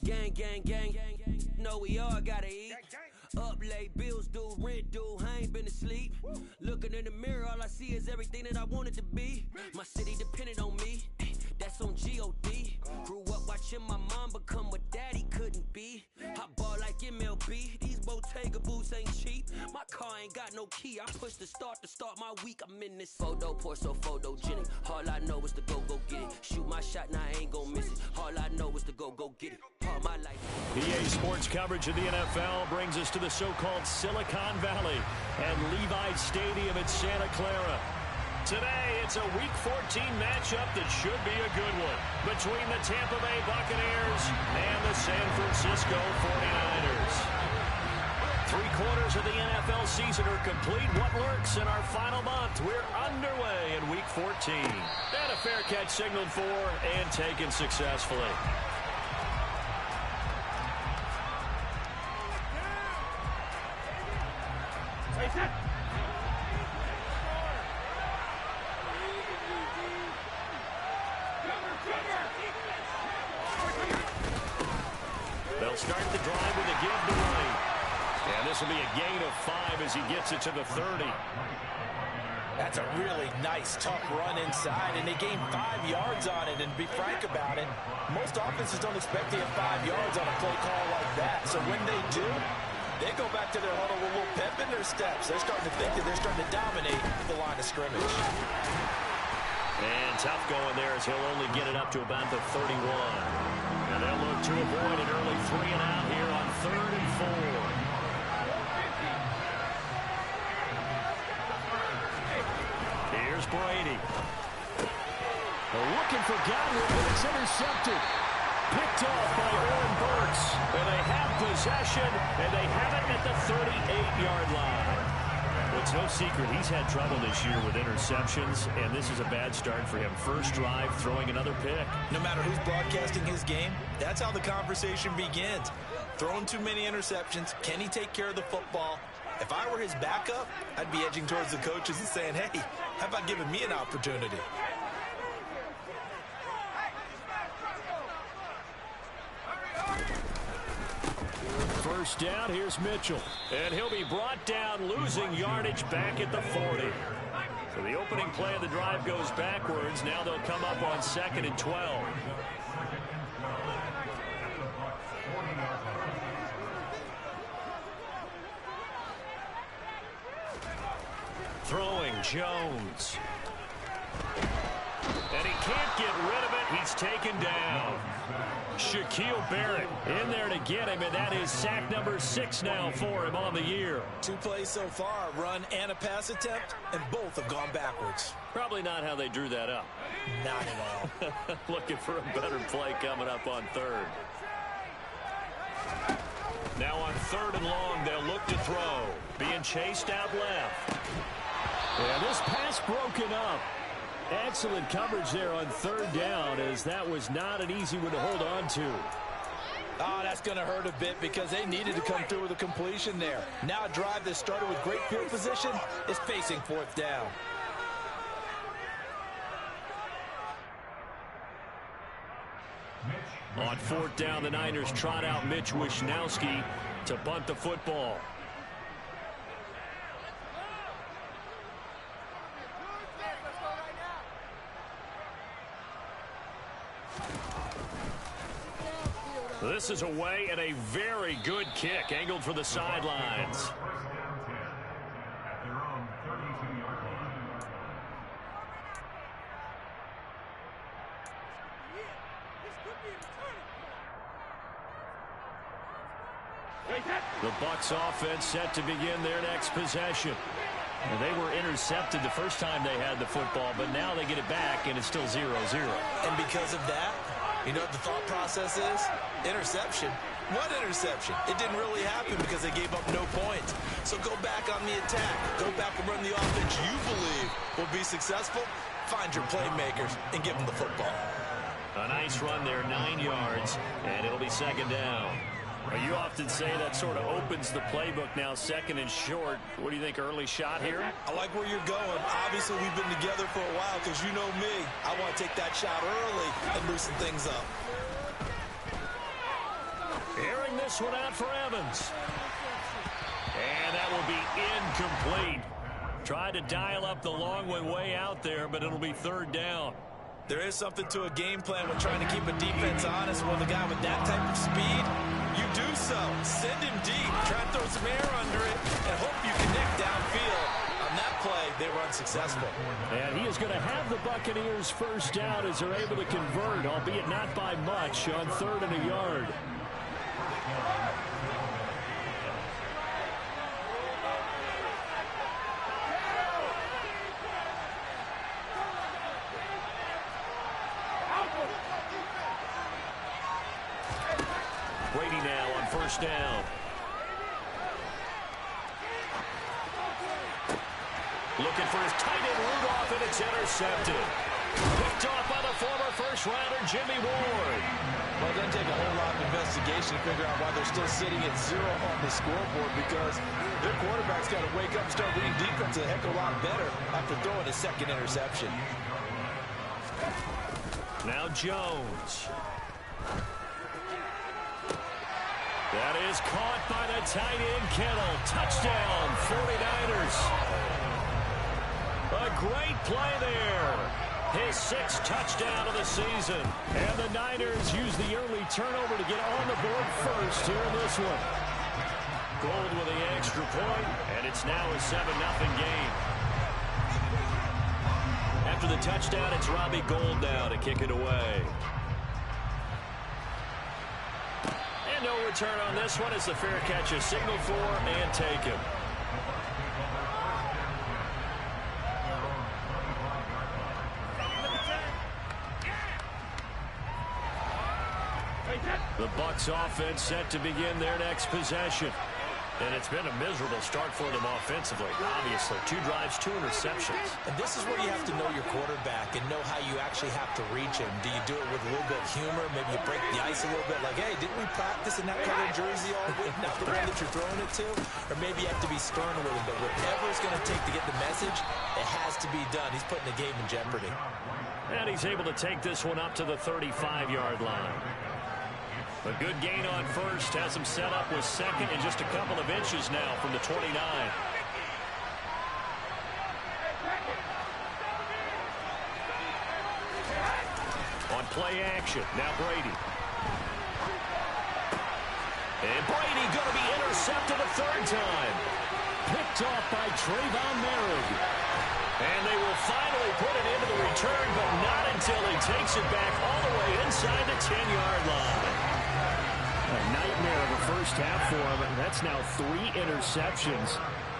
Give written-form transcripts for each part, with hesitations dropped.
Gang, gang, gang, gang, gang. No, we all gotta eat. Up late, bills due, rent due, I ain't been asleep. Looking in the mirror, all I see is everything that I wanted to be. My city depended on me, that's on G.O.D. Grew up watching my mom become what daddy couldn't be. I ball like MLB, these Bottega boots ain't cheap. My car ain't got no key, I push the start to start my week. I'm in this photo, pour so photogenic. All I know is to go get it. Shoot my shot, now I ain't gon' miss it. All I know is to go get it. All my life. EA Sports coverage of the NFL brings us to the so-called Silicon Valley and Levi Stadium in Santa Clara. Today, it's a Week 14 matchup that should be a good one between the Tampa Bay Buccaneers and the San Francisco 49ers. 3/4 of the NFL season are complete. What lurks in our final month? We're underway in Week 14. And a fair catch signaled for and taken successfully. They'll start the drive with a give to Wright. And this will be a gain of 5 as he gets it to the 30. That's a really nice, tough run inside, and they gained 5 yards on it. And to be frank about it, most offenses don't expect to have 5 yards on a play call like that. So when they do, they go back to their huddle with a little pep in their steps. They're starting to think that they're starting to dominate the line of scrimmage. And tough going there as he'll only get it up to about the 31. And they'll look to avoid an early 3 and out here on 3rd and 4. Here's Brady. They're looking for Godwin, but it's intercepted. Picked off by Oren Burks. And they have possession, and they have it at the 38-yard line. Well, it's no secret he's had trouble this year with interceptions, and this is a bad start for him. First drive, throwing another pick. No matter who's broadcasting his game, that's how the conversation begins. Throwing too many interceptions. Can he take care of the football? If I were his backup, I'd be edging towards the coaches and saying, hey, how about giving me an opportunity? First down, here's Mitchell. And he'll be brought down, losing yardage back at the 40. So the opening play of the drive goes backwards. Now they'll come up on 2nd and 12. Throwing Jones. And he can't get rid of it. He's taken down. Shaquille Barrett in there to get him, and that is sack number 6 now for him on the year. 2 plays so far, run and a pass attempt, and both have gone backwards. Probably not how they drew that up. Not at all. Looking for a better play coming up on 3rd. Now on 3rd and long, they'll look to throw. Being chased out left. Yeah, this pass broken up. Excellent coverage there on 3rd down, as that was not an easy one to hold on to. Oh, that's going to hurt a bit because they needed to come through with a completion there. Now a drive that started with great field position is facing 4th down. On 4th down, the Niners trot out Mitch Wishnowsky to bunt the football. This is away and a very good kick angled for the sidelines. The Bucs offense set to begin their next possession. And they were intercepted the first time they had the football, but now they get it back and it's still 0-0. And because of that, you know what the thought process is? Interception. What interception? It didn't really happen because they gave up no points. So go back on the attack. Go back and run the offense you believe will be successful. Find your playmakers and give them the football. A nice run there, 9 yards, and it'll be 2nd down. Well, you often say that sort of opens the playbook now, 2nd and short. What do you think, early shot here? I like where you're going. Obviously, we've been together for a while because you know me. I want to take that shot early and loosen things up. this one out for Evans. And that will be incomplete. Tried to dial up the long one way out there, but it'll be third down. There is something to a game plan with trying to keep a defense honest. Well, the guy with that type of speed, you do so. Send him deep. Try and throw some air under it and hope you connect downfield. On that play, they were unsuccessful. And he is going to have the Buccaneers first down as they're able to convert, albeit not by much, on 3rd and a yard. Brady now on first down. Looking for his tight end Rudolph, and it's intercepted. Picked off by the former first-rounder Jimmy Ward. Well, it doesn't take a whole lot of investigation to figure out why they're still sitting at 0 on the scoreboard, because their quarterback's got to wake up and start reading defense a heck of a lot better after throwing his second interception. Now Jones. That is caught by the tight end Kittle. Touchdown, 49ers. A great play there. His 6th touchdown of the season. And the Niners use the early turnover to get on the board first here in this one. Gold with the extra point, and it's now a 7-0 game. After the touchdown, it's Robbie Gould now to kick it away. And no return on this one as the fair catch is signaled for and taken. The Bucs offense set to begin their next possession. And it's been a miserable start for them offensively, obviously. 2 drives, 2 interceptions. And this is where you have to know your quarterback and know how you actually have to reach him. Do you do it with a little bit of humor? Maybe you break the ice a little bit, like, hey, didn't we practice in that colored jersey all week, not the one that you're throwing it to? Or maybe you have to be stern with him. But whatever it's going to take to get the message, it has to be done. He's putting the game in jeopardy. And he's able to take this one up to the 35-yard line. A good gain on first, has him set up with second and just a couple of inches now from the 29. On play action, now Brady. And Brady going to be intercepted a 3rd time. Picked off by Trayvon Merrick. And they will finally put it into the return, but not until he takes it back all the way inside the 10-yard line. A nightmare of a first half for him, and that's now 3 interceptions.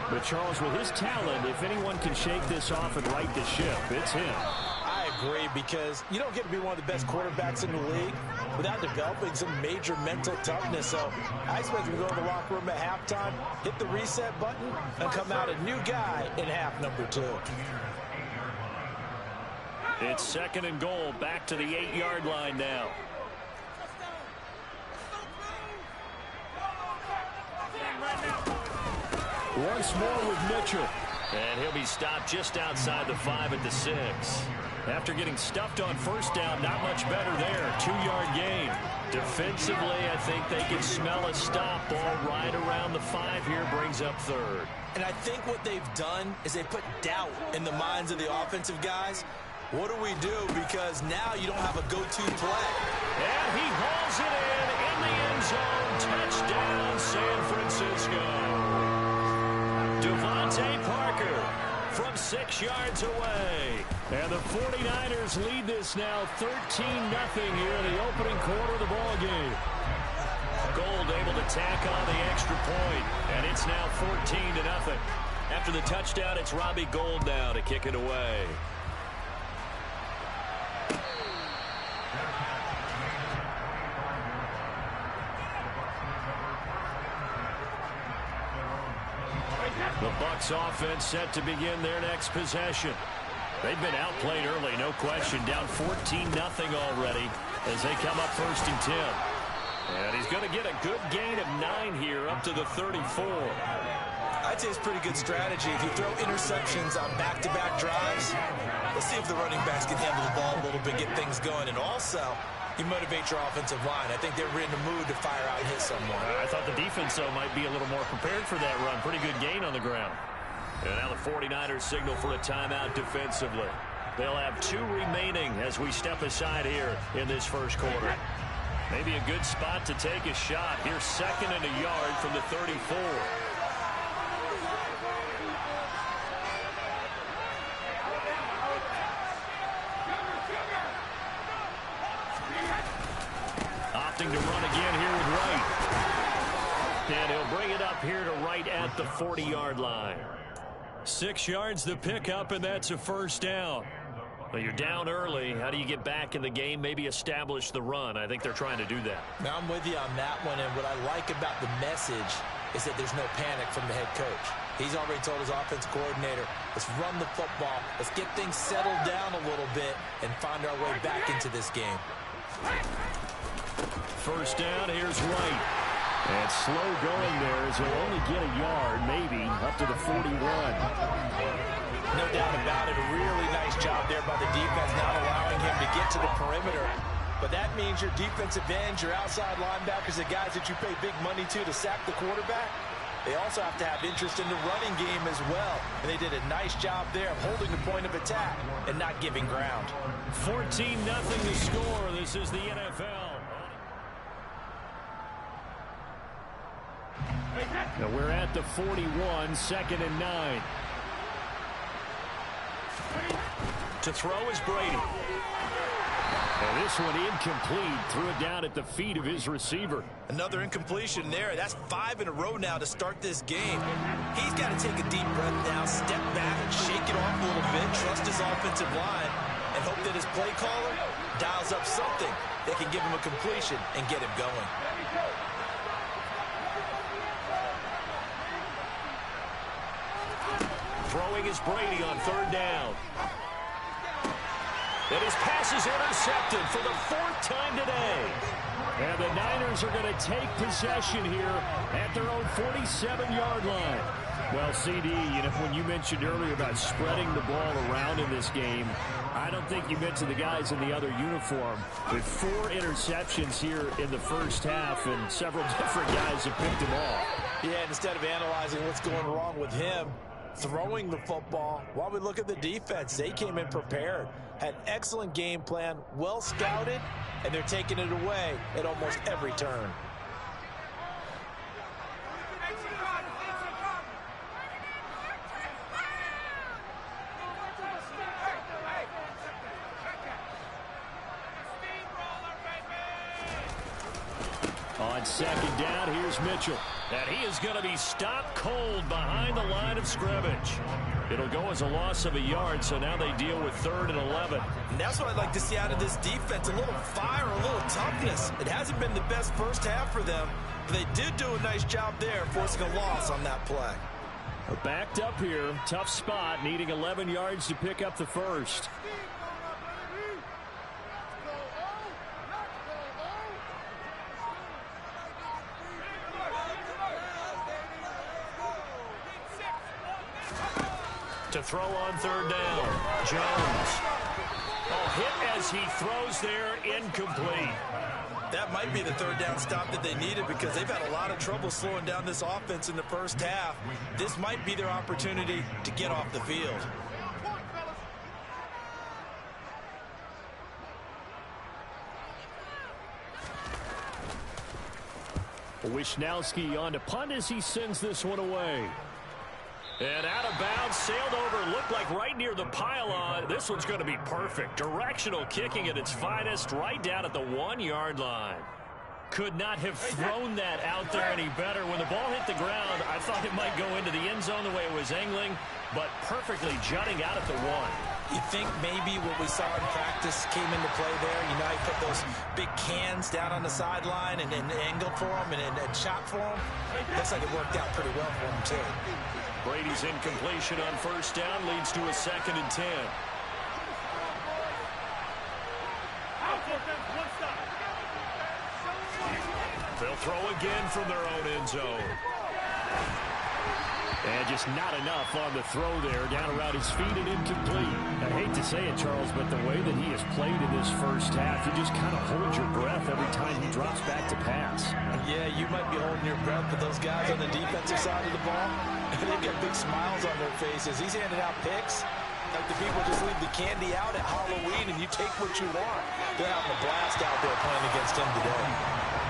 But Charles, with his talent, if anyone can shake this off and right the ship, it's him. I agree, because you don't get to be one of the best quarterbacks in the league without developing some major mental toughness. So I expect him to go in the locker room at halftime, hit the reset button, and come out a new guy in half number 2. It's 2nd and goal, back to the 8-yard line now. Once more with Mitchell. And he'll be stopped just outside the 5 at the 6. After getting stuffed on first down, not much better there. 2-yard gain. Defensively, I think they can smell a stop. Ball right around the 5 here, brings up 3rd. And I think what they've done is they put doubt in the minds of the offensive guys. What do we do? Because now you don't have a go-to play. And he hauls it in the end zone. Touchdown, San Francisco. Devontae Parker from 6 yards away. And the 49ers lead this now 13-0 here in the opening quarter of the ball game. Gould able to tack on the extra point, and it's now 14-0. After the touchdown, it's Robbie Gould now to kick it away. The Bucs offense set to begin their next possession. They've been outplayed early, no question. Down 14-0 already as they come up 1st and 10. And he's going to get a good gain of 9 here up to the 34. I'd say it's pretty good strategy. If you throw interceptions on back-to-back drives, let's see if the running backs can handle the ball a little bit, get things going. And also, You motivate your offensive line. I think they were in the mood to fire out and hit someone. I thought the defense, though, might be a little more prepared for that run. Pretty good gain on the ground. And now the 49ers signal for a timeout defensively. They'll have 2 remaining as we step aside here in this first quarter. Maybe a good spot to take a shot. Here's 2nd and a yard from the 34. Opting to run again here with Wright. And he'll bring it up here to right at the 40-yard line. 6 yards the pickup, and that's a first down. Well, you're down early. How do you get back in the game? Maybe establish the run. I think they're trying to do that. Now, I'm with you on that one, and what I like about the message is that there's no panic from the head coach. He's already told his offensive coordinator, let's run the football, let's get things settled down a little bit and find our way back into this game. First down, here's Wright. And slow going there as he'll only get a yard, maybe, up to the 41. No doubt about it. A really nice job there by the defense, not allowing him to get to the perimeter. But that means your defensive ends, your outside linebackers, the guys that you pay big money to sack the quarterback, they also have to have interest in the running game as well. And they did a nice job there of holding the point of attack and not giving ground. 14-0 the score. This is the NFL. Now we're at the 41, 2nd and 9. To throw is Brady. And this one incomplete. Threw it down at the feet of his receiver. Another incompletion there. That's 5 in a row now to start this game. He's got to take a deep breath now, step back, shake it off a little bit, trust his offensive line, and hope that his play caller dials up something that can give him a completion and get him going. Throwing is Brady on 3rd down. And his pass is intercepted for the 4th time today. And the Niners are going to take possession here at their own 47-yard line. Well, CD, when you mentioned earlier about spreading the ball around in this game, I don't think you mentioned the guys in the other uniform. With 4 interceptions here in the first half, and several different guys have picked them off. Yeah, instead of analyzing what's going wrong with him, throwing the football, while we look at the defense, they came in prepared, had an excellent game plan, well scouted, and they're taking it away at almost every turn. On 2nd down, here's Mitchell. And he is going to be stopped cold behind the line of scrimmage. It'll go as a loss of a yard, so now they deal with 3rd and 11. And that's what I'd like to see out of this defense, a little fire, a little toughness. It hasn't been the best first half for them, but they did do a nice job there, forcing a loss on that play. Backed up here, tough spot, needing 11 yards to pick up the first. To throw on 3rd down, Jones. Oh, hit as he throws there, incomplete. That might be the 3rd down stop that they needed because they've had a lot of trouble slowing down this offense in the first half. This might be their opportunity to get off the field. Wisnowski on to punt as he sends this one away. And out of bounds, sailed over, looked like right near the pylon. This one's going to be perfect. Directional kicking at its finest, right down at the 1-yard line. Could not have thrown that out there any better. When the ball hit the ground, I thought it might go into the end zone the way it was angling, but perfectly jutting out at the 1. You think maybe what we saw in practice came into play there? You know, he put those big cans down on the sideline and angled for them and shot for them. Looks like it worked out pretty well for him, too. Brady's incompletion on 1st down leads to a 2nd and 10. They'll throw again from their own end zone. And just not enough on the throw there. Down around his feet and incomplete. I hate to say it, Charles, but the way that he has played in this first half, you just kind of hold your breath every time he drops back to pass. Yeah, you might be holding your breath, but those guys on the defensive side of the ball, they've got big smiles on their faces. He's handing out picks like the people just leave the candy out at Halloween and you take what you want. They're having a blast out there playing against him today.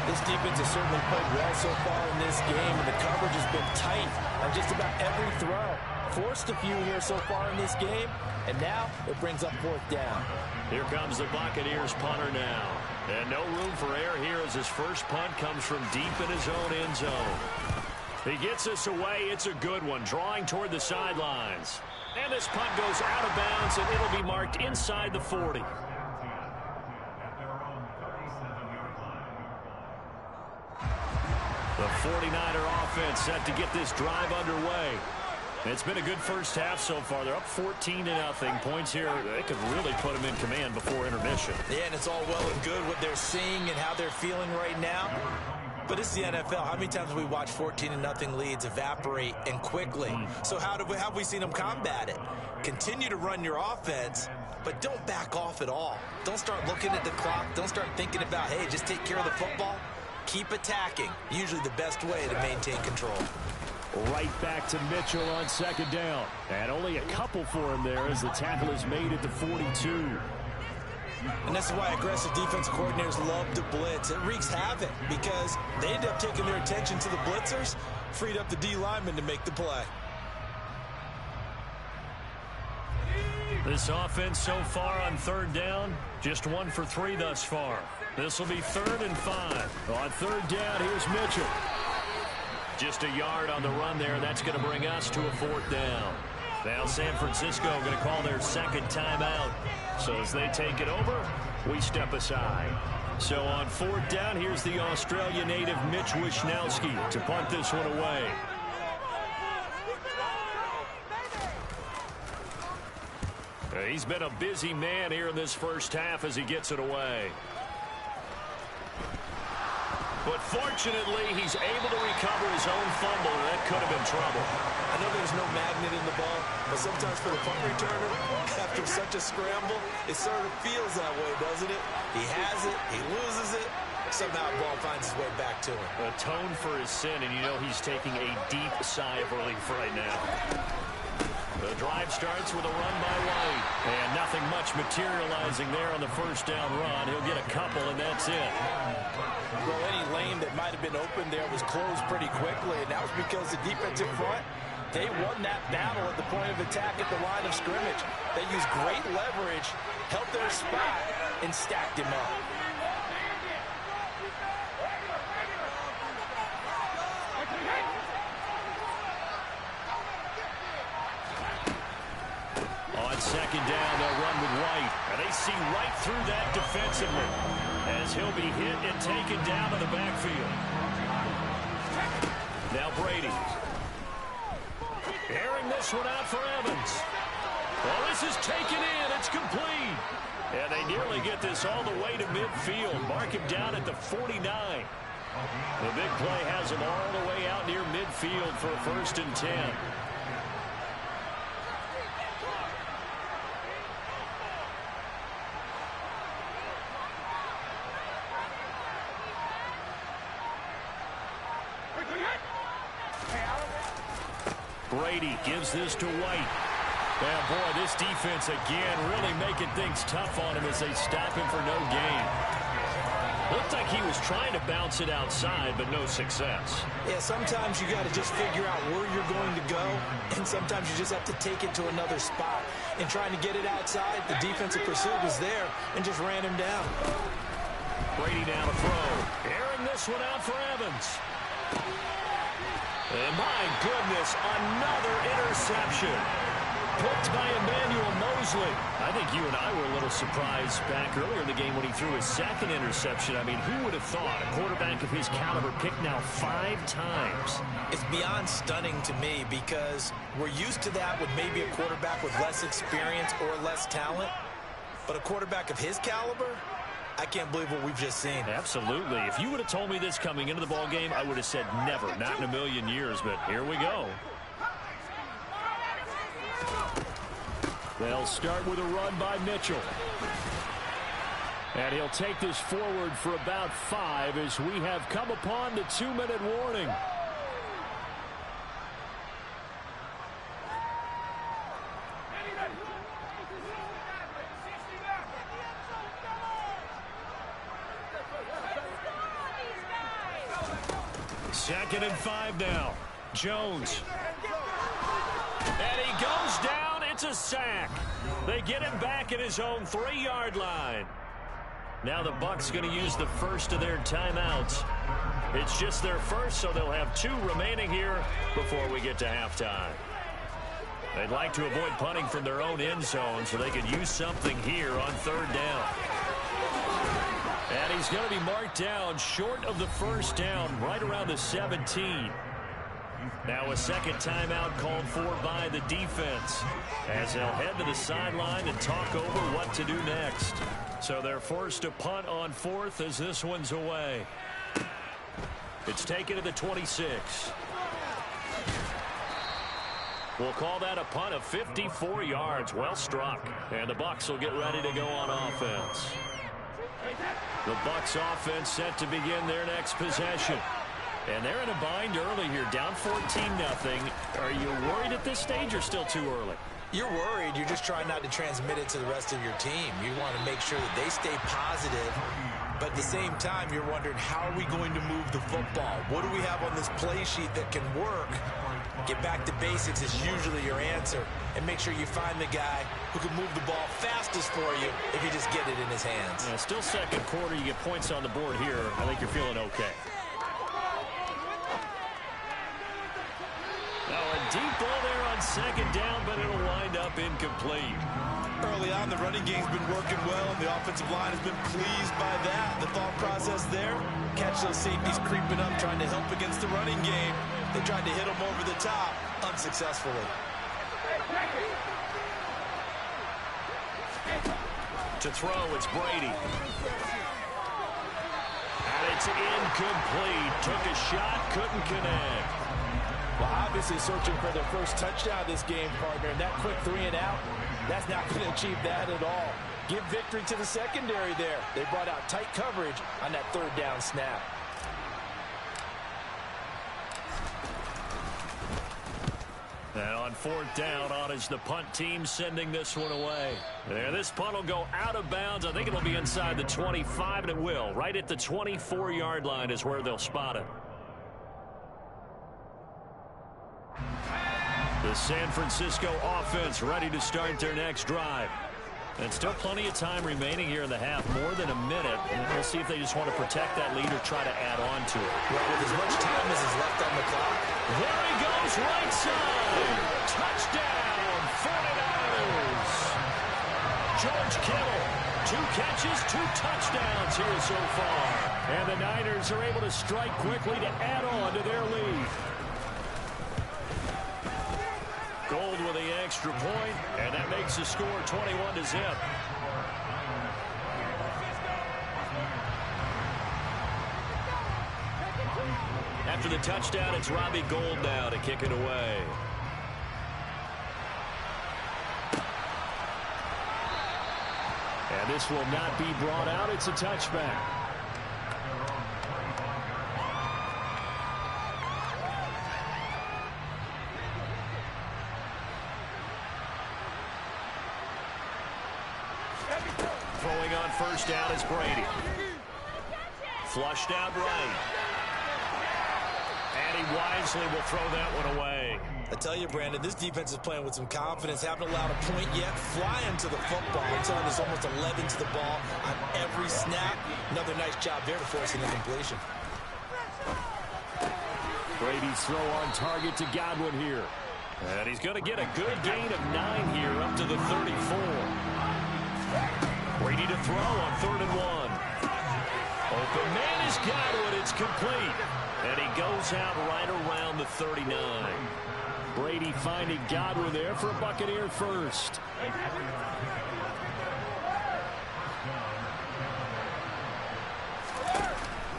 This defense has certainly played well so far in this game, and the coverage has been tight on just about every throw. Forced a few here so far in this game, and now it brings up 4th down. Here comes the Buccaneers punter now. And no room for error here as his first punt comes from deep in his own end zone. He gets this away. It's a good one, drawing toward the sidelines. And this punt goes out of bounds, and it'll be marked inside the 40. The 49er offense set to get this drive underway. It's been a good first half so far. They're up 14-0. Points here, they could really put them in command before intermission. Yeah, and it's all well and good what they're seeing and how they're feeling right now. But it's the NFL. How many times have we watched 14-0 leads evaporate and quickly? So how have we seen them combat it? Continue to run your offense, but don't back off at all. Don't start looking at the clock. Don't start thinking about, hey, just take care of the football. Keep attacking. Usually the best way to maintain control. Right back to Mitchell on 2nd down. And only a couple for him there as the tackle is made at the 42. And this is why aggressive defensive coordinators love to blitz. It wreaks havoc because they end up taking their attention to the blitzers, freed up the D lineman to make the play. This offense so far on 3rd down, just 1 for 3 thus far. This will be 3rd and 5. On 3rd down, here's Mitchell. Just a yard on the run there. That's going to bring us to a 4th down. Now San Francisco going to call their 2nd timeout. So as they take it over, we step aside. So on 4th down, here's the Australia native Mitch Wishnowsky to punt this one away. He's been a busy man here in this first half as he gets it away. But fortunately, he's able to recover his own fumble, and that could have been trouble. I know there's no magnet in the ball, but sometimes for the punt returner, after such a scramble, it sort of feels that way, doesn't it? He has it, he loses it, somehow the ball finds its way back to him. Atone for his sin, and you know he's taking a deep sigh of relief right now. The drive starts with a run by White, and nothing much materializing there on the 1st down run. He'll get a couple, and that's it. Well, any lane that might have been open there was closed pretty quickly, and that was because the defensive front, they won that battle at the point of attack at the line of scrimmage. They used great leverage, held their spot, and stacked him up. On 2nd down, they'll run with White. And they see right through that defensively as he'll be hit and taken down to the backfield. Now Brady. Airing this one out for Evans. Well, this is taken in. It's complete. And they nearly get this all the way to midfield. Mark him down at the 49. The big play has him all the way out near midfield for a 1st and 10. Brady gives this to White. Yeah, boy, this defense again really making things tough on him as they stop him for no gain. Looked like he was trying to bounce it outside, but no success. Yeah, sometimes you got to just figure out where you're going to go, and sometimes you just have to take it to another spot. And trying to get it outside, the defensive pursuit was there and just ran him down. Brady now to throw. Airing this one out for Evans. And my goodness, another interception. Picked by Emmanuel Mosley. I think you and I were a little surprised back earlier in the game when he threw his 2nd interception. I mean, who would have thought a quarterback of his caliber picked now 5 times? It's beyond stunning to me because we're used to that with maybe a quarterback with less experience or less talent. But a quarterback of his caliber, I can't believe what we've just seen. Absolutely. If you would have told me this coming into the ball game, I would have said never, not in a million years. But here we go. They'll start with a run by Mitchell. And he'll take this forward for about 5 as we have come upon the 2-minute warning. Second and 5 now. Jones. And he goes down. It's a sack. They get him back at his own 3-yard line. Now the Bucs going to use the first of their timeouts. It's just their first, so they'll have 2 remaining here before we get to halftime. They'd like to avoid punting from their own end zone so they could use something here on 3rd down. And he's going to be marked down short of the first down, right around the 17. Now a second timeout called for by the defense as they'll head to the sideline and talk over what to do next. So they're forced to punt on 4th as this one's away. It's taken to the 26. We'll call that a punt of 54 yards. Well struck. And the Bucs will get ready to go on offense. The Bucs offense set to begin their next possession. And they're in a bind early here, down 14-0. Are you worried at this stage or still too early? You're worried. You're just trying not to transmit it to the rest of your team. You want to make sure that they stay positive. But at the same time, you're wondering, how are we going to move the football? What do we have on this play sheet that can work? Get back to basics is usually your answer. And make sure you find the guy who can move the ball fastest for you if you just get it in his hands. Yeah, still second quarter. You get points on the board here. I think you're feeling okay. Now a deep ball there on second down, but it'll wind up incomplete. Early on, the running game's been working well, and the offensive line has been pleased by that. The thought process there, catch those safeties creeping up, trying to help against the running game. They tried to hit them over the top, unsuccessfully. To throw, it's Brady. And it's incomplete. Took a shot, couldn't connect. Well, obviously searching for their first touchdown this game, partner, and that quick 3 and out, that's not going to achieve that at all. Give victory to the secondary there. They brought out tight coverage on that 3rd down snap. And on 4th down, on is the punt team sending this one away. There, this punt will go out of bounds. I think it'll be inside the 25, and it will. Right at the 24-yard line is where they'll spot it. The San Francisco offense ready to start their next drive. And still plenty of time remaining here in the half, more than a minute. And we'll see if they just want to protect that lead or try to add on to it. Well, with as much time as is left on the clock. There he goes, right side. Touchdown, 49ers. George Kittle, 2 catches, 2 touchdowns here so far. And the Niners are able to strike quickly to add on to their lead. Gold with the extra point, and that makes the score 21-0. After the touchdown, it's Robbie Gould now to kick it away. And this will not be brought out. It's a touchback. Throwing on first down is Brady. Flushed out right. And he wisely will throw that one away. I tell you, Brandon, this defense is playing with some confidence. Haven't allowed a point yet. Flying to the football. I'm telling you, there's almost 11 to the ball on every snap. Another nice job there to force an incompletion. Brady's throw on target to Godwin here. And he's going to get a good gain of 9 here up to the 34. Brady to throw on 3rd and 1. Open man is Godwin. It's complete. And he goes out right around the 39. Brady finding Godwin there for a Buccaneer first.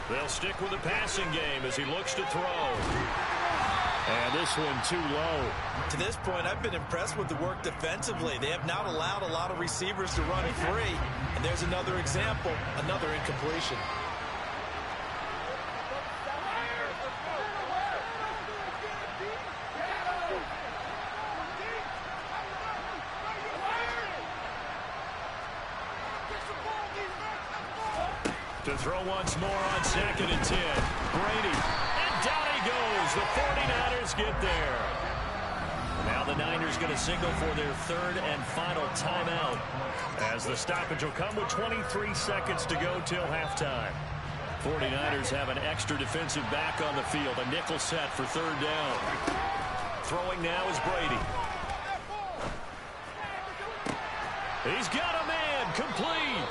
They'll stick with the passing game as he looks to throw. And this one too low. To this point, I've been impressed with the work defensively. They have not allowed a lot of receivers to run free. And there's another example, another incompletion. To throw once more on 2nd and 10. Brady. And down he goes. The 49ers get there. Now the Niners going to signal for their 3rd and final timeout, as the stoppage will come with 23 seconds to go till halftime. 49ers have an extra defensive back on the field. A nickel set for 3rd down. Throwing now is Brady. He's got a man. Complete.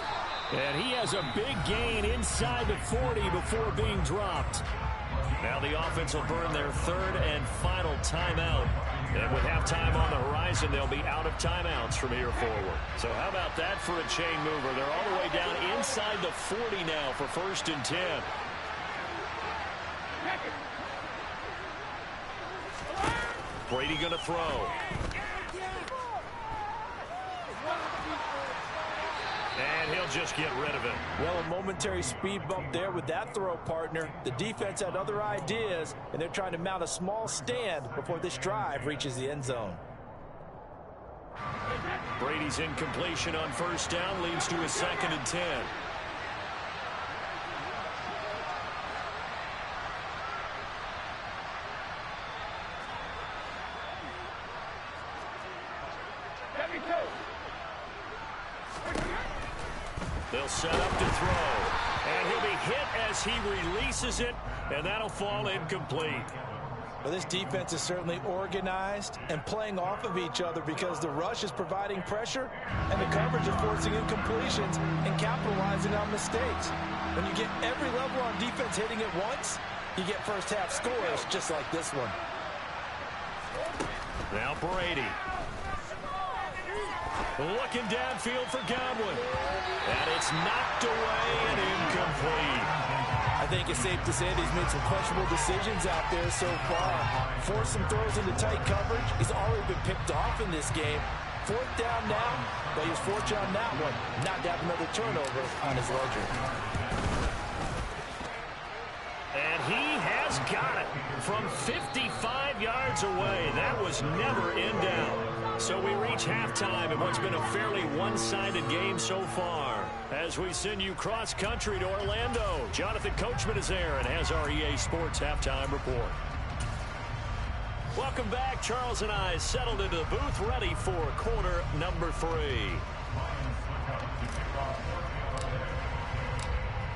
And he has a big gain inside the 40 before being dropped. Now the offense will burn their 3rd and final timeout. And with halftime on the horizon, they'll be out of timeouts from here forward. So how about that for a chain mover? They're all the way down inside the 40 now for 1st and 10. Brady going to throw. And he'll just get rid of it. Well, a momentary speed bump there with that throw, partner. The defense had other ideas, and they're trying to mount a small stand before this drive reaches the end zone. Brady's incompletion on 1st down leads to a 2nd and 10. They'll set up to throw. And he'll be hit as he releases it, and that'll fall incomplete. Well, this defense is certainly organized and playing off of each other because the rush is providing pressure and the coverage is forcing incompletions and capitalizing on mistakes. When you get every level on defense hitting it once, you get first half scores just like this one. Now Brady. Looking downfield for Godwin. And it's knocked away and incomplete. I think it's safe to say that he's made some questionable decisions out there so far. Forced some throws into tight coverage. He's already been picked off in this game. 4th down now, but he was fortunate on that one not to have another turnover on his ledger. And he has got it from 55 yards away. That was never in doubt. So we reach halftime in what's been a fairly one-sided game so far. As we send you cross-country to Orlando, Jonathan Coachman is there and has our EA Sports Halftime Report. Welcome back. Charles and I settled into the booth, ready for quarter number 3.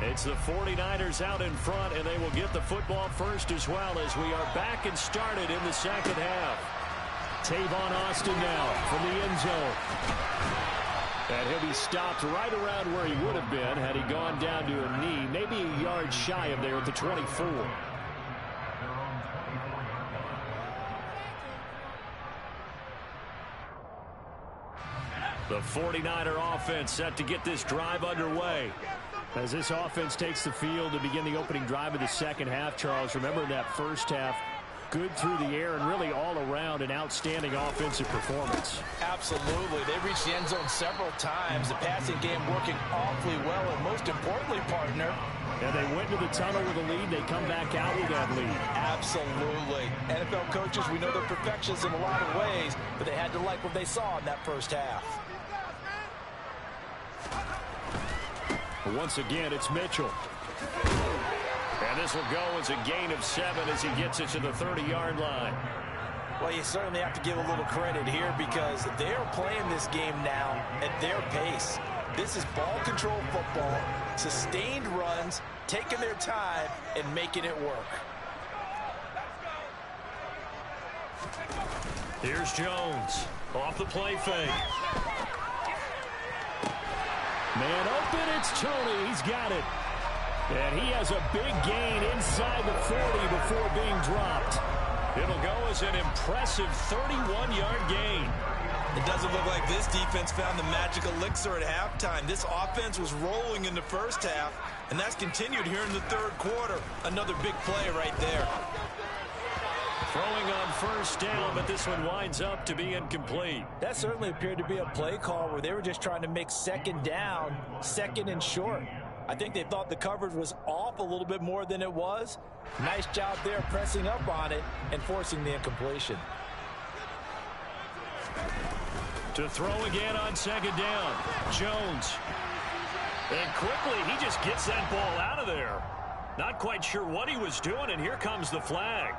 It's the 49ers out in front, and they will get the football first as well as we are back and started in the 2nd half. Tavon Austin now from the end zone. And he'll be stopped right around where he would have been had he gone down to a knee, maybe a yard shy of there at the 24. The 49er offense set to get this drive underway. As this offense takes the field to begin the opening drive of the 2nd half, Charles, remember that 1st half, good through the air and really all around an outstanding offensive performance. Absolutely. They reached the end zone several times. The passing game working awfully well, and most importantly, partner. And they went into the tunnel with a lead. They come back out with that lead. Absolutely. NFL coaches, we know they're perfectionists in a lot of ways, but they had to like what they saw in that 1st half. Once again, it's Mitchell. And this will go as a gain of 7 as he gets it to the 30-yard line. Well, you certainly have to give a little credit here because they're playing this game now at their pace. This is ball control football, sustained runs, taking their time, and making it work. Here's Jones off the play fake. Man open, it's Tony. He's got it. And he has a big gain inside the 40 before being dropped. It'll go as an impressive 31-yard gain. It doesn't look like this defense found the magic elixir at halftime. This offense was rolling in the 1st half, and that's continued here in the 3rd quarter. Another big play right there. Throwing on first down, but this one winds up to be incomplete. That certainly appeared to be a play call where they were just trying to make second down, second and short. I think they thought the coverage was off a little bit more than it was. Nice job there pressing up on it and forcing the incompletion. To throw again on second down, Jones. And quickly, he just gets that ball out of there. Not quite sure what he was doing, and here comes the flag.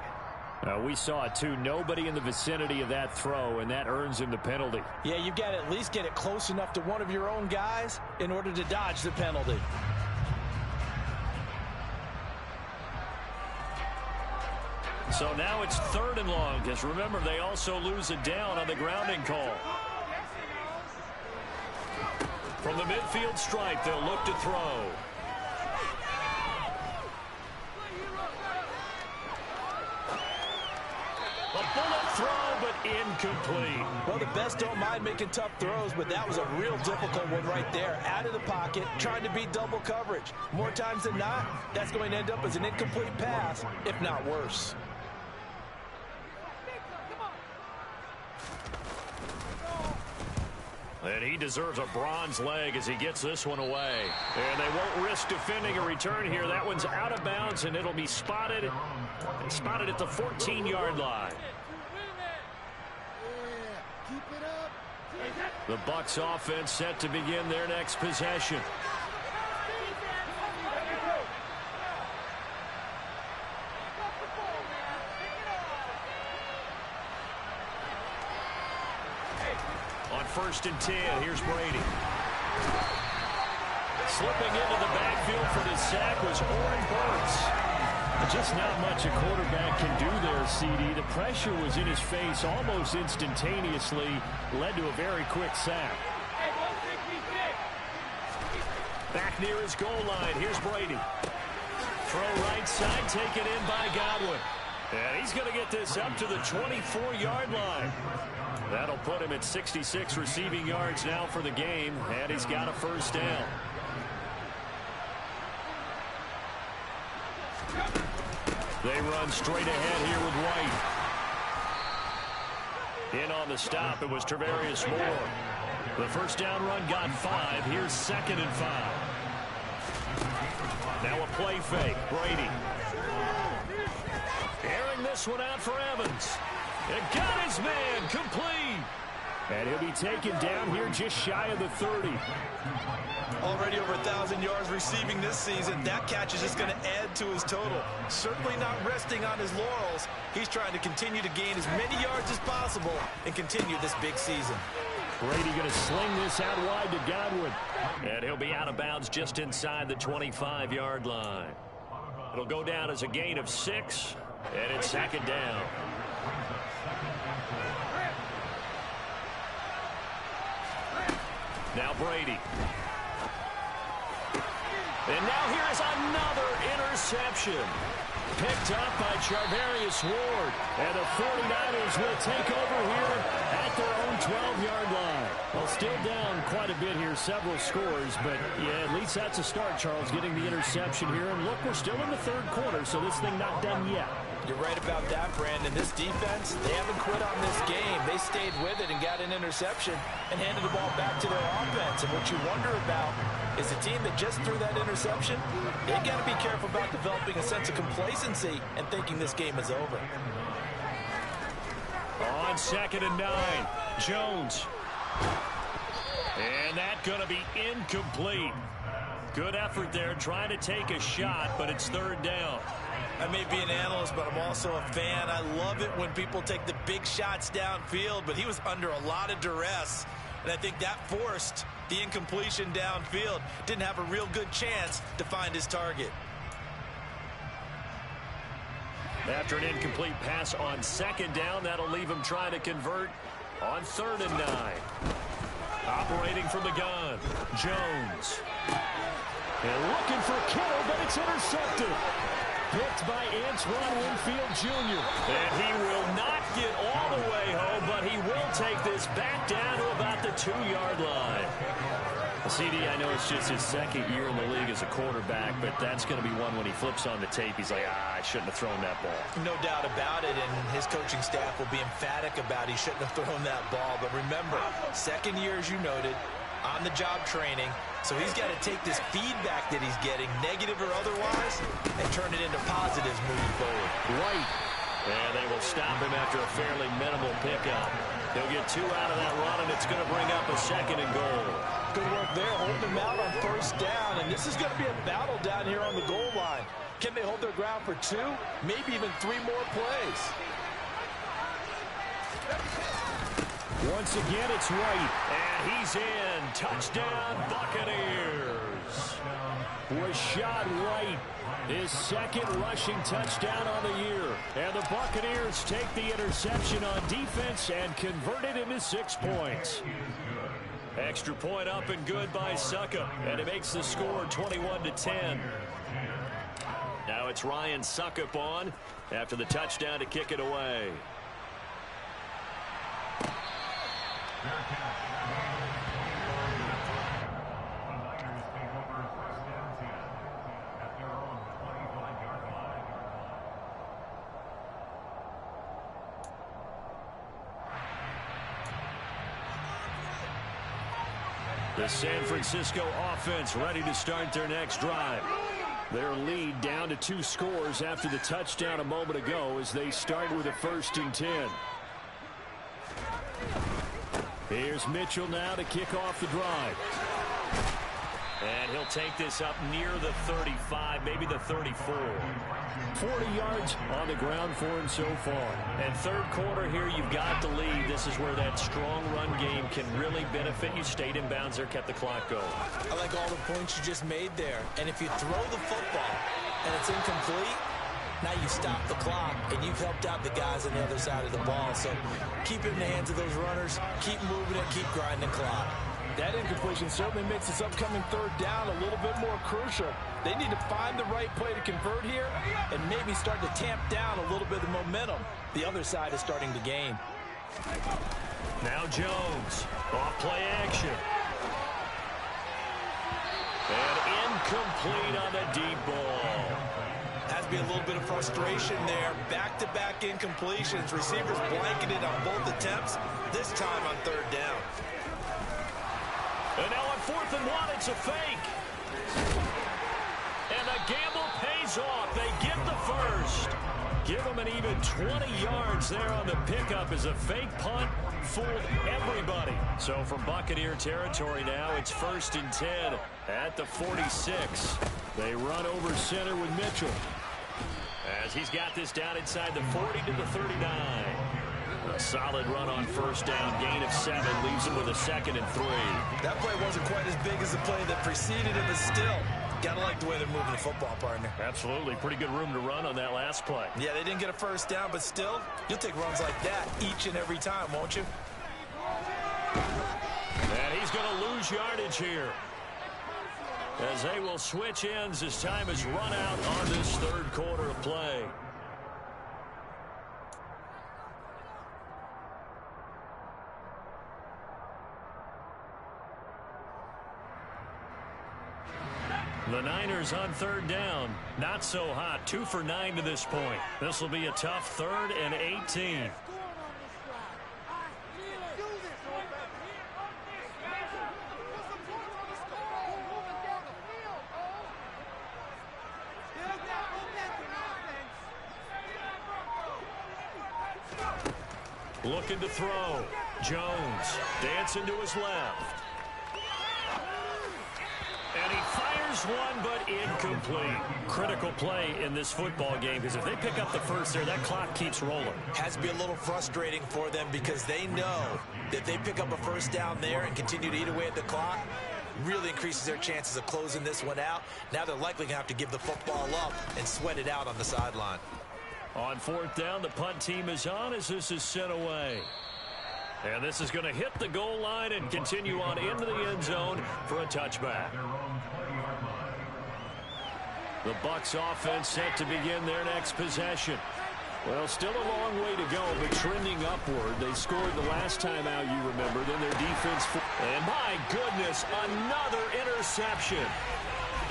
We saw it too. Nobody in the vicinity of that throw, and that earns him the penalty. Yeah, you've got to at least get it close enough to one of your own guys in order to dodge the penalty. So now it's 3rd and long, because remember, they also lose it down on the grounding call. From the midfield stripe, they'll look to throw. A bullet throw, but incomplete. Well, the best don't mind making tough throws, but that was a real difficult one right there. Out of the pocket, trying to beat double coverage. More times than not, that's going to end up as an incomplete pass, if not worse. And he deserves a bronze leg as he gets this one away. And they won't risk defending a return here. That one's out of bounds, and it'll be spotted. And spotted at the 14-yard line. The Bucs offense set to begin their next possession. On 1st and 10, here's Brady. Slipping into the backfield for the sack was Oren Burks. Just not much a quarterback can do there, CD. The pressure was in his face almost instantaneously, led to a very quick sack. Back near his goal line, here's Brady. Throw right side, taken in by Godwin. And he's going to get this up to the 24-yard line. That'll put him at 66 receiving yards now for the game, and he's got a first down. They run straight ahead here with White. In on the stop, it was Tarvarius Moore. The first down run got 5. Here's 2nd and 5. Now a play fake. Brady. Airing this one out for Evans. It got his man complete. And he'll be taken down here just shy of the 30. Already over 1,000 yards receiving this season. That catch is just going to add to his total. Certainly not resting on his laurels. He's trying to continue to gain as many yards as possible and continue this big season. Brady going to sling this out wide to Godwin. And he'll be out of bounds just inside the 25-yard line. It'll go down as a gain of 6, and it's 2nd down. Now Brady. And now here is another interception. Picked up by Charvarius Ward. And the 49ers will take over here at their own 12-yard line. Well, still down quite a bit here, several scores. But, yeah, at least that's a start, Charles, getting the interception here. And, look, we're still in the 3rd quarter, so this thing not done yet. You're right about that, Brandon. This defense, they haven't quit on this game. They stayed with it and got an interception and handed the ball back to their offense. And what you wonder about is a team that just threw that interception, they got to be careful about developing a sense of complacency and thinking this game is over. On 2nd and 9, Jones. And that's going to be incomplete. Good effort there, trying to take a shot, but it's 3rd down. I may be an analyst, but I'm also a fan. I love it when people take the big shots downfield, but he was under a lot of duress, and I think that forced the incompletion downfield. Didn't have a real good chance to find his target. After an incomplete pass on 2nd down, that'll leave him trying to convert on 3rd and 9. Operating from the gun, Jones. And looking for Kittle, but it's intercepted. Picked by Antoine Winfield Jr. And he will not get all the way home, but he will take this back down to about the 2-yard line. CD, I know it's just his second year in the league as a quarterback, but that's going to be one when he flips on the tape. He's like, I shouldn't have thrown that ball. No doubt about it, and his coaching staff will be emphatic about he shouldn't have thrown that ball. But remember, second year, as you noted, on-the-job training. So he's got to take this feedback that he's getting, negative or otherwise, and turn it into positives moving forward. Right. And they will stop him after a fairly minimal pickup. He'll get 2 out of that run, and it's going to bring up a 2nd and goal. Good work there, holding them out on first down, and this is going to be a battle down here on the goal line. Can they hold their ground for 2, maybe even 3 more plays? Once again, it's White, and he's in. Touchdown, Buccaneers. Rachaad White, his 2nd rushing touchdown on the year. And the Buccaneers take the interception on defense and convert it into 6 points. Extra point up and good by Succop, and it makes the score 21-10. Now it's Ryan Succop on after the touchdown to kick it away. The San Francisco offense ready to start their next drive. Their lead down to 2 scores after the touchdown a moment ago as they start with a 1st and 10. Here's Mitchell now to kick off the drive. And he'll take this up near the 35, maybe the 34. 40 yards on the ground for him so far. And third quarter here, you've got the lead. This is where that strong run game can really benefit you. Stayed in bounds there, kept the clock going. I like all the points you just made there. And if you throw the football and it's incomplete, now you stop the clock, and you've helped out the guys on the other side of the ball. So keep it in the hands of those runners, keep moving it, keep grinding the clock. That incompletion certainly makes this upcoming third down a little bit more crucial. They need to find the right play to convert here and maybe start to tamp down a little bit of the momentum the other side is starting to gain. Now Jones, off play action. And incomplete on the deep ball. Has to be a little bit of frustration there. Back-to-back incompletions. Receivers blanketed on both attempts, this time on third down. And now on 4th and 1, it's a fake. And the gamble pays off. They get the first. Give them an even 20 yards there on the pickup as a fake punt fooled everybody. So from Buccaneer territory now, it's 1st and 10 at the 46. They run over center with Mitchell as he's got this down inside the 40 to the 39. A solid run on first down, gain of 7, leaves him with a 2nd and 3. That play wasn't quite as big as the play that preceded it, but still, gotta like the way they're moving the football, partner. Absolutely, pretty good room to run on that last play. Yeah, they didn't get a first down, but still, you'll take runs like that each and every time, won't you? And he's going to lose yardage here, as they will switch ends as time has run out on this third quarter of play. The Niners on third down. Not so hot. 2 for 9 to this point. This will be a tough 3rd and 18. Looking to throw. Jones dancing to his left. And he fires one, but incomplete. Critical play in this football game, because if they pick up the first there, that clock keeps rolling. Has to be a little frustrating for them because they know that they pick up a first down there and continue to eat away at the clock, really increases their chances of closing this one out. Now they're likely going to have to give the football up and sweat it out on the sideline. On 4th down, the punt team is on as this is sent away. And this is going to hit the goal line and continue on into the end zone for a touchback. The Bucs offense set to begin their next possession. Well, still a long way to go, but trending upward. They scored the last time out, you remember. Then their defense. And my goodness, another interception.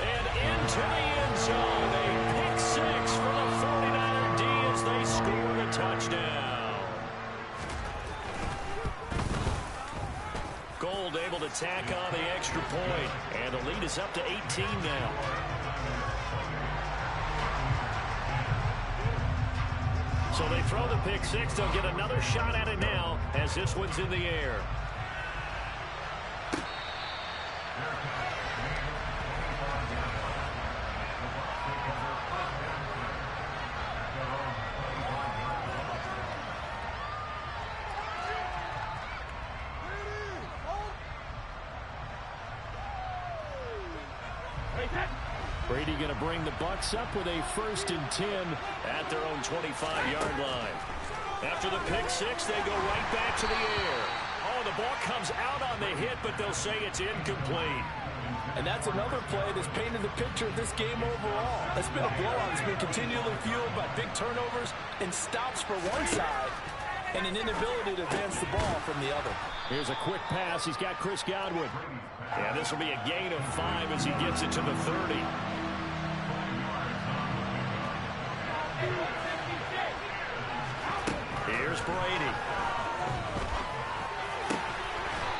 And into the end zone. A pick six for the 49er D as they scored a touchdown. Gold able to tack on the extra point. And the lead is up to 18 now. So they throw the pick six. They'll get another shot at it now as this one's in the air. Brady going to bring the Bucs up with a 1st and 10 at their own 25-yard line. After the pick six, they go right back to the air. Oh, the ball comes out on the hit, but they'll say it's incomplete. And that's another play that's painted the picture of this game overall. It's been a blowout. It's been continually fueled by big turnovers and stops for one side and an inability to advance the ball from the other. Here's a quick pass. He's got Chris Godwin. Yeah, this will be a gain of 5 as he gets it to the 30. Here's Brady.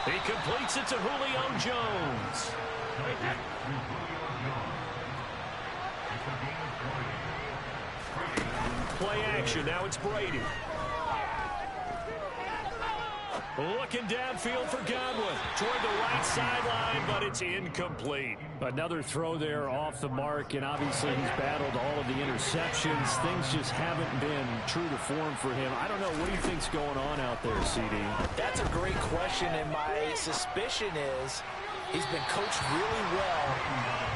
He completes it to Julio Jones. Play action. Now it's Brady. Looking downfield for Godwin toward the right sideline, but it's incomplete. Another throw there off the mark, and obviously he's battled all of the interceptions. Things just haven't been true to form for him. I don't know. What do you think's going on out there, CD? That's a great question, and my suspicion is he's been coached really well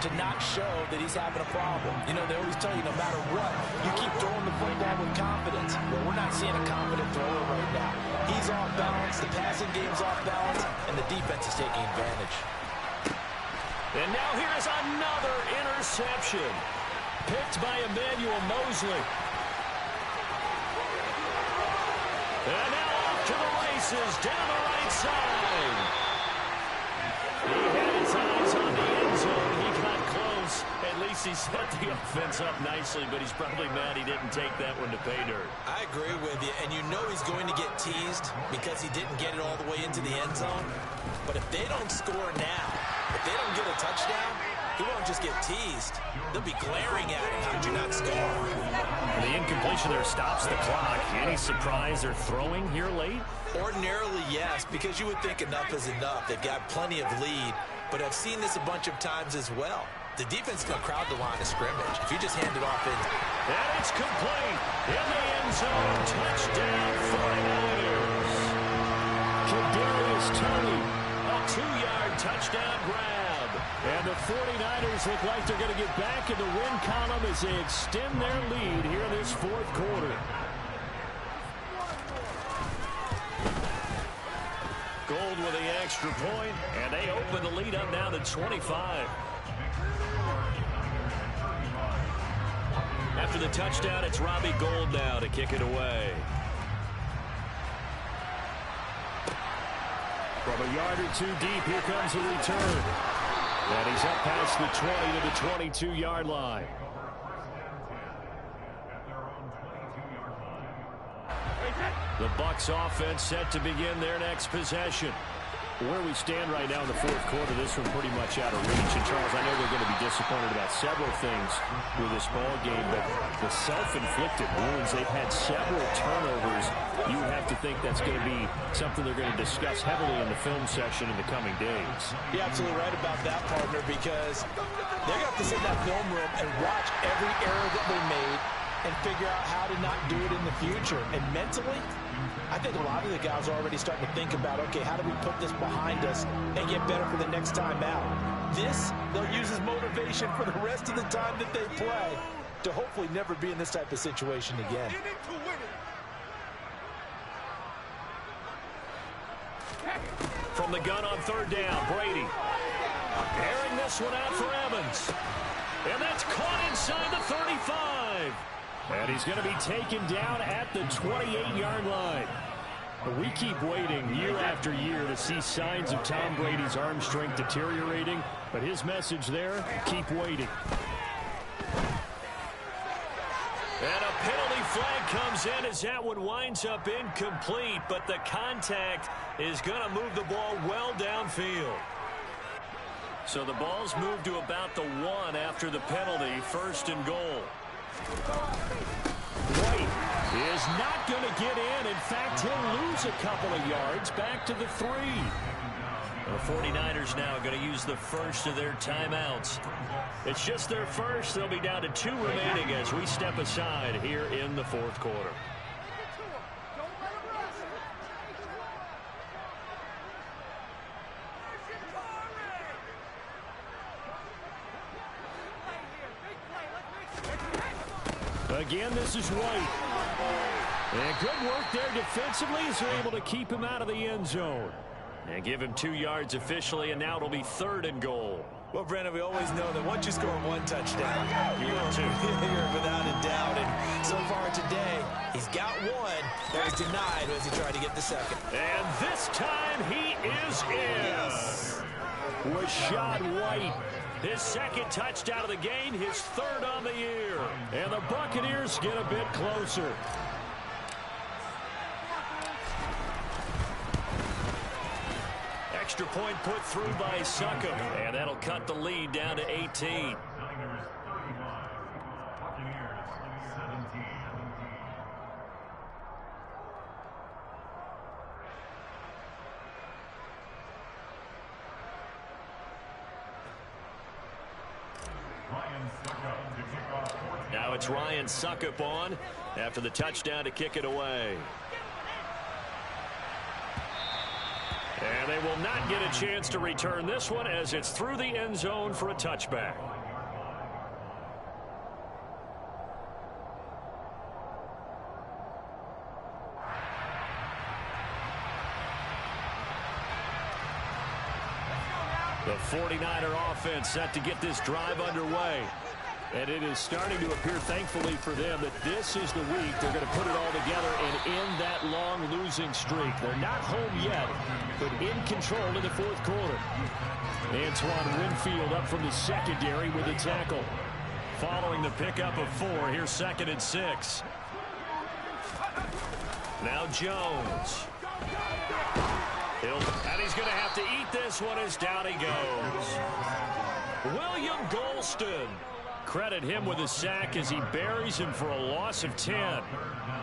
to not show that he's having a problem. You know, they always tell you no matter what, you keep throwing the football with confidence. Well, we're not seeing a confident thrower right now. He's off balance, the passing game's off balance, and the defense is taking advantage. And now here's another interception. Picked by Emmanuel Mosley. And now off to the races, down the right side. He had his eyes on the end zone. He got close. At least he set the offense up nicely, but he's probably mad he didn't take that one to pay dirt. I agree with you, and you know he's going to get teased because he didn't get it all the way into the end zone. But if they don't score now, if they don't get a touchdown, he won't just get teased. They'll be glaring at him. How'd you not score? And the incompletion there stops the clock. Any surprise they're throwing here late? Ordinarily, yes, because you would think enough is enough. They've got plenty of lead, but I've seen this a bunch of times as well. The defense is going to crowd the line of scrimmage. If you just hand it off in. And it's complete. In the end zone. Touchdown 49ers. Kadarius Toney. A 2-yard touchdown grab. And the 49ers look like they're going to get back in the win column as they extend their lead here in this 4th quarter. Gold with the extra point, and they open the lead up now to 25. After the touchdown, it's Robbie Gould now to kick it away. From a yard or two deep, here comes a return. And he's up past the 20 to the 22-yard line. The Bucs offense set to begin their next possession. Where we stand right now in the 4th quarter, this one pretty much out of reach. And, Charles, I know they're going to be disappointed about several things with this ball game, but the self-inflicted wounds, they've had several turnovers. You have to think that's going to be something they're going to discuss heavily in the film session in the coming days. You're absolutely right about that, partner, because they're going to have to sit in that film room and watch every error that they made and figure out how to not do it in the future. And mentally, I think a lot of the guys are already starting to think about, okay, how do we put this behind us and get better for the next time out? This, they'll use as motivation for the rest of the time that they play to hopefully never be in this type of situation again. From the gun on 3rd down, Brady. Airing this one out for Evans. And that's caught inside the 35. And he's going to be taken down at the 28-yard line. We keep waiting year after year to see signs of Tom Brady's arm strength deteriorating, but his message there, keep waiting. And a penalty flag comes in as that one winds up incomplete, but the contact is going to move the ball well downfield. So the ball's moved to about the 1 after the penalty, 1st and goal. White is not going to get in. In fact, he'll lose a couple of yards back to the 3. The 49ers now going to use the first of their timeouts. It's just their first. They'll be down to 2 remaining as we step aside here in the 4th quarter. Again, this is White. And good work there defensively as they're able to keep him out of the end zone. And give him 2 yards officially, and now it'll be 3rd and goal. Well, Brandon, we always know that once you score 1 touchdown, you're without a doubt. And so far today, he's got 1 that was denied as he tried to get the 2nd. And this time he is in. Yes. Rachaad White. His 2nd touchdown of the game, his 3rd on the year. And the Buccaneers get a bit closer. Extra point put through by Succop, and that'll cut the lead down to 18. Now it's Ryan Succop on after the touchdown to kick it away. And they will not get a chance to return this one as it's through the end zone for a touchback. The 49er offense set to get this drive underway. And it is starting to appear, thankfully for them, that this is the week they're going to put it all together and end that long losing streak. They're not home yet, but in control in the 4th quarter. Antoine Winfield up from the secondary with a tackle. Following the pickup of 4, here's 2nd and 6. Now Jones. And he's going to have to eat this one as down he goes. William Golston. Credit him with a sack as he buries him for a loss of 10.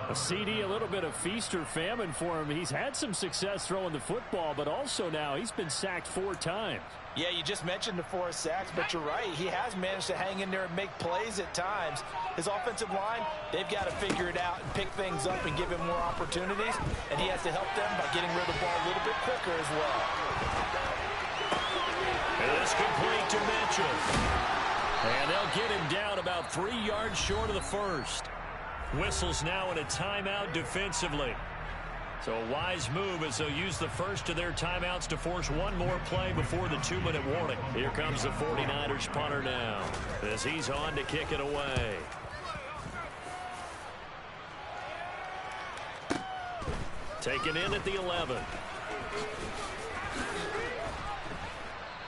A CD, a little bit of feast or famine for him. He's had some success throwing the football, but also now he's been sacked 4 times. Yeah, you just mentioned the 4 sacks, but you're right. He has managed to hang in there and make plays at times. His offensive line, they've got to figure it out and pick things up and give him more opportunities, and he has to help them by getting rid of the ball a little bit quicker as well. And this complete to Mitchell. And they'll get him down about 3 yards short of the 1st. Whistles now in a timeout defensively. So a wise move as they'll use the first of their timeouts to force one more play before the 2-minute warning. Here comes the 49ers punter now as he's on to kick it away. Taken in at the 11.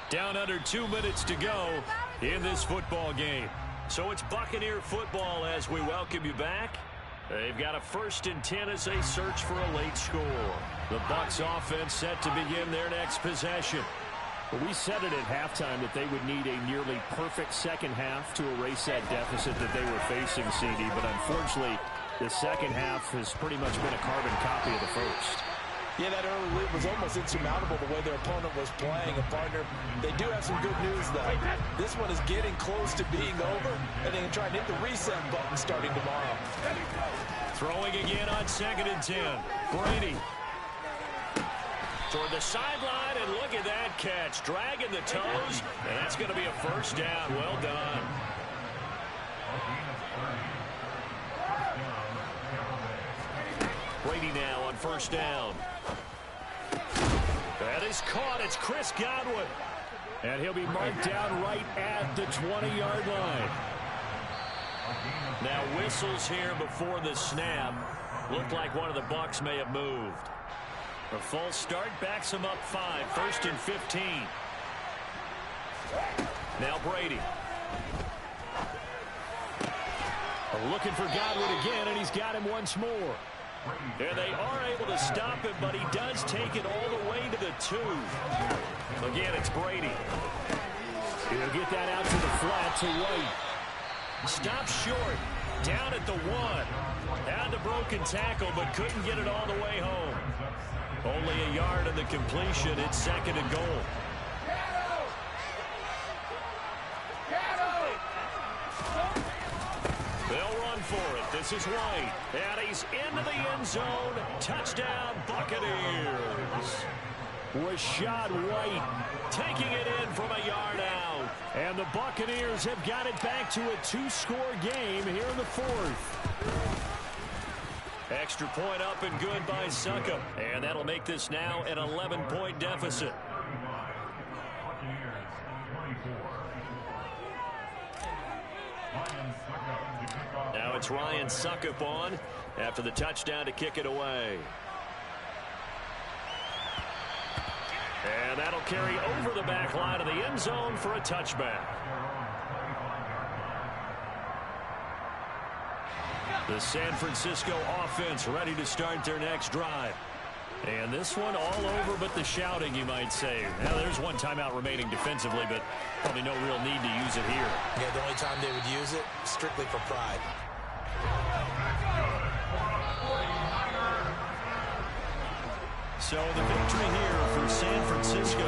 Down under 2 minutes to go in this football game. So it's Buccaneer football as we welcome you back. They've got a 1st and 10 as they search for a late score. The Bucs offense set to begin their next possession. Well, we said it at halftime that they would need a nearly perfect second half to erase that deficit that they were facing, CD. But unfortunately, the second half has pretty much been a carbon copy of the first. Yeah, that early lead was almost insurmountable the way their opponent was playing. And, partner, they do have some good news, though. This one is getting close to being over, and they can try and hit the reset button starting tomorrow. Throwing again on 2nd and 10. Brady. Toward the sideline, and look at that catch. Dragging the toes, and that's going to be a 1st down. Well done. Brady now on 1st down. That is caught. It's Chris Godwin. And he'll be marked down right at the 20-yard line. Now whistles here before the snap. Looked like one of the Bucs may have moved. A false start backs him up 5. 1st and 15. Now Brady. Looking for Godwin again, and he's got him once more. And they are able to stop him, but he does take it all the way to the 2. Again, it's Brady. He'll get that out to the flat to White. Stops short. Down at the 1. Had the broken tackle, but couldn't get it all the way home. Only a yard of the completion. It's 2nd and goal. They'll run for it. This is White. And he's into the end zone. Touchdown, Buccaneers. Rachaad White taking it in from a yard out. And the Buccaneers have got it back to a 2-score game here in the 4th. Extra point up and good by Succop. And that'll make this now an 11-point deficit. Now it's Ryan Succop on after the touchdown to kick it away. And that'll carry over the back line of the end zone for a touchback. The San Francisco offense ready to start their next drive. And this one all over but the shouting, you might say. Now, there's one timeout remaining defensively, but probably no real need to use it here. Yeah, the only time they would use it, strictly for pride. So the victory here for San Francisco.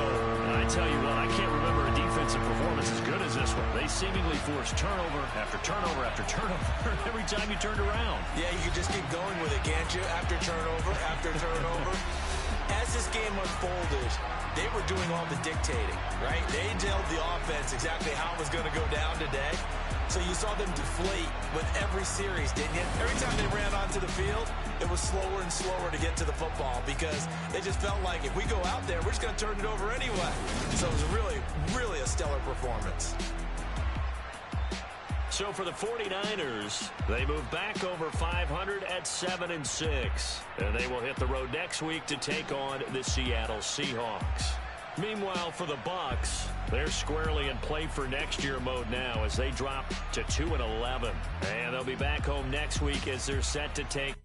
I tell you what, I can't remember a defensive performance as good as this one. They seemingly forced turnover after turnover after turnover every time you turned around. Yeah, you can just keep going with it, can't you? After turnover, after turnover. As this game unfolded, they were doing all the dictating, right? They told the offense exactly how it was going to go down today. So you saw them deflate with every series, didn't you? Every time they ran onto the field, it was slower and slower to get to the football because it just felt like if we go out there, we're just going to turn it over anyway. So it was really, really a stellar performance. So for the 49ers, they move back over 500 at 7-6. And they will hit the road next week to take on the Seattle Seahawks. Meanwhile, for the Bucs, they're squarely in play for next year mode now as they drop to 2-11. And they'll be back home next week as they're set to take